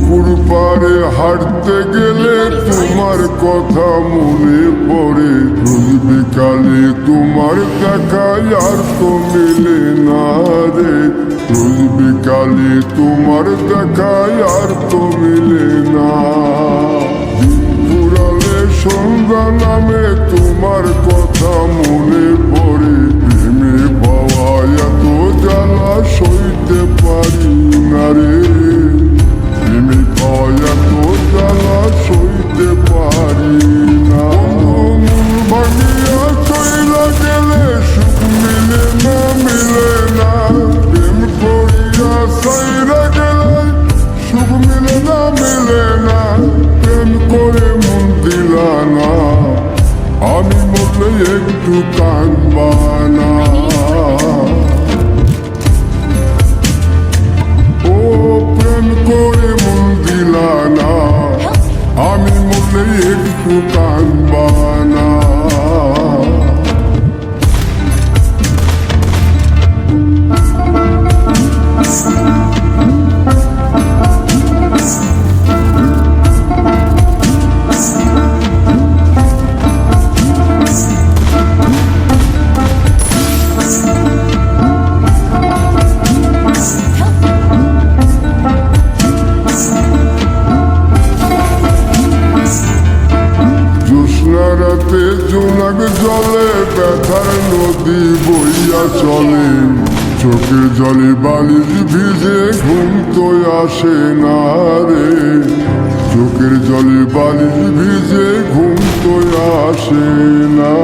পুকুর পাড়ে হাঁটতে গেলে তোমার কথা মনে পড়ে, রোজ বিকালে তোমার দেখা আর তো মিলে না রে, রোজ বিকালে তোমার দেখা আর তো মিলে না। দিন ফুরালে সন্ধ্যা নামে তোমার কথা মনে পড়ে, প্রেমে পাওয়া এত জ্বালা সইতে পারি না রে, প্রেমে পাওয়া এত জ্বালা সইতে পারি না। মন ভাঙিয়া চইলা গেলে সুখ মিলে না, মিলে না, প্রেম করিয়া সাইরা গেলে সুখ মিলে না, মিলে না, প্রেম করে মন দিলা না, আমি মরলে একটু কাঁদবা না। ও প্রেম করে মন দিলা না, আমি মরলে একটু কাঁদবা না। রাতে জোনাক জলে ব্যথার নদী বইয়া চলে, চোখের জলে বালিশ ভিজে ঘুম তো আসে না রে, চোখের জলে বালিশ ভিজে ঘুম তো আসে না।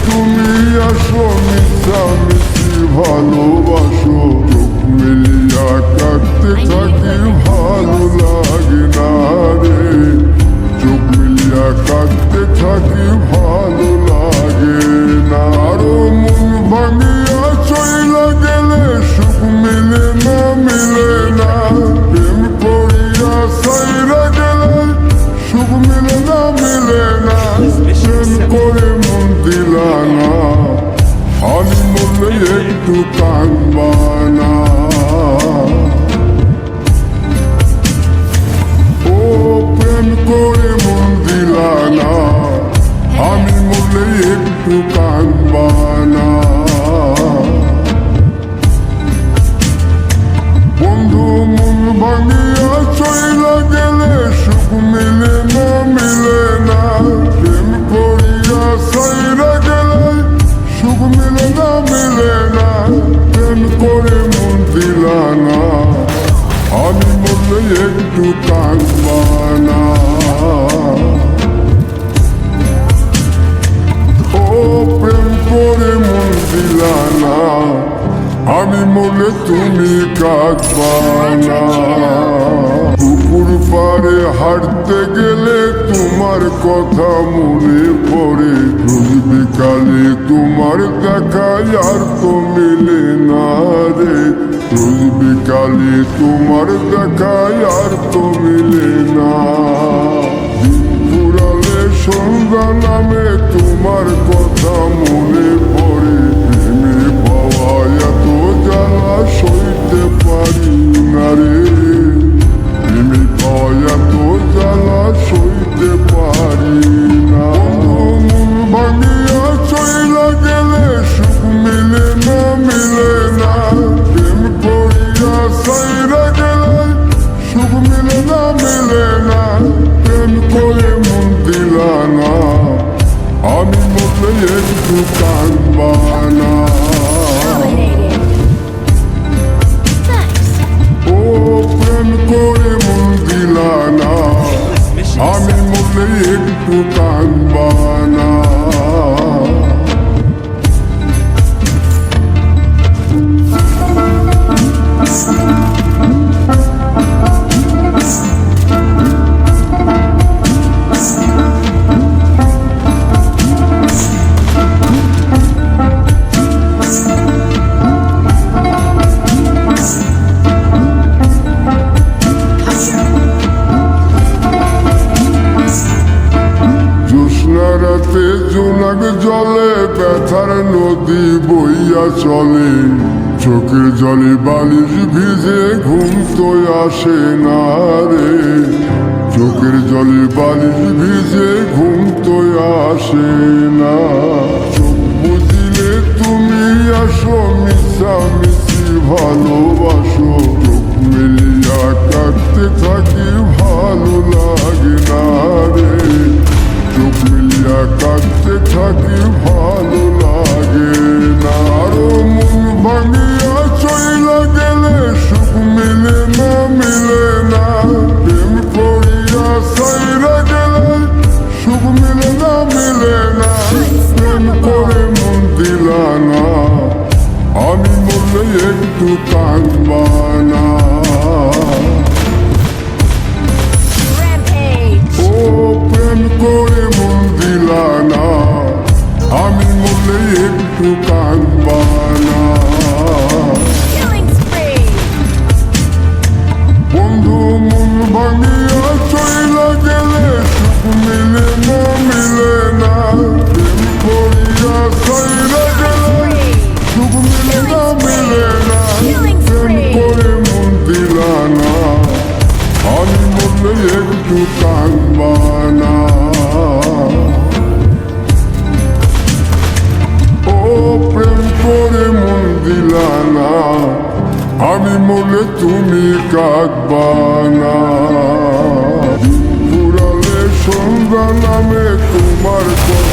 তুমি আসো মিশা মিশি ভালোবাসো, চোখ মিলিয়া কাঁদতে থাকি ভালো লাগে না রে, চোখ মিলিয়া কাঁদতে থাকি ভালো লাগে না। আরো মন ভাঙিয়া চইলা গেলে সুখ মিলে না, মিলে না, প্রেম করিয়া সাইরা গেলে সুখ মিলে না, মিলে না, প্রেম করে মন দিলা না, আমি মরলে একটু কাঁদবা না। ও প্রেম করে মন দিলা না, আমি মরলে একটু কাঁদবা না। বন্ধু মন ভাঙিয়া চইলা গেলে সুখ মিলে না, মিলে না, প্রেম করিয়া সাইরা গেলে সুখ মিলে না, মিলে না, প্রেম করে মন দিলা না, আমি মরলে একটু কাঁদবা না। ও প্রেম করে মন দিলা না, আমি মরলে তুমি কাঁদবা না। পুকুর পাড়ে হাঁটতে গেলে তোমার কথা মনে পড়ে, রোজ বিকালে তোমার দেখা আর তো মিলে না রে, রোজ বিকালে তোমার দেখা আর তো মিলে না। দিন ফুরালে সন্ধ্যা নামে তোমার কথা মনে পড়ে, প্রেমে পাওয়া এত জ্বালা সইতে পারি না রে, প্রেমে পাওয়া এত জ্বালা সইতে পারি না। মন ভাঙিয়া চইলা গেলে সুখ মিলে না, মিলে না, প্রেম করিয়া সাইরা গেলে সুখ মিলে না, মিলে না, প্রেম করে মন দিলা না, আমি মরলে একটু কাঁদবা না। ও প্রেম করে মন দিলা না, আমি মরলে একটু কাঁদবা না। রাতে জোনাক জলে ব্যথার নদী বইয়া চলে, চোখের জলে বালিশ ভিজে ঘুম তো আসে না রে, চোখের জলে বালিশ ভিজে ঘুম তো আসে না। চোখ বুঝিলে তুমি আসো, মিশামিশি ভালোবাসো, চোখ মিলিয়া কাঁদতে থাকি ভালো লাগে না রে, চোখ মিলিয়া কাঁদতে থাকি ভালো লাগে না। আরো মন ভাঙিয়া চইলা গেলে সুখ মিলে না, মিলে না, প্রেম করিয়া সাইরা গেলে সুখ মিলে না, মিলে না, প্রেম করে মন দিলা না, আমি মরলে একটু কাঁদবা না। ও প্রেম করে মন দিলা না, আমি মরলে একটু কাঁদবা না। বন্ধু মন ভাঙিয়া চইলা গেলে সুখ মিলে না, মিলে না, প্রেম করিয়া সাইরা গেলে সুখ মিলে না, মিলে না, প্রেম করে মন দিলা না, আমি মরলে একটু কাঁদবা না। ও প্রেম করে মন দিলা না, আমি মরলে তুমি কাঁদবা না। ফুরালে সন্ধ্যা নামে তোমার কথা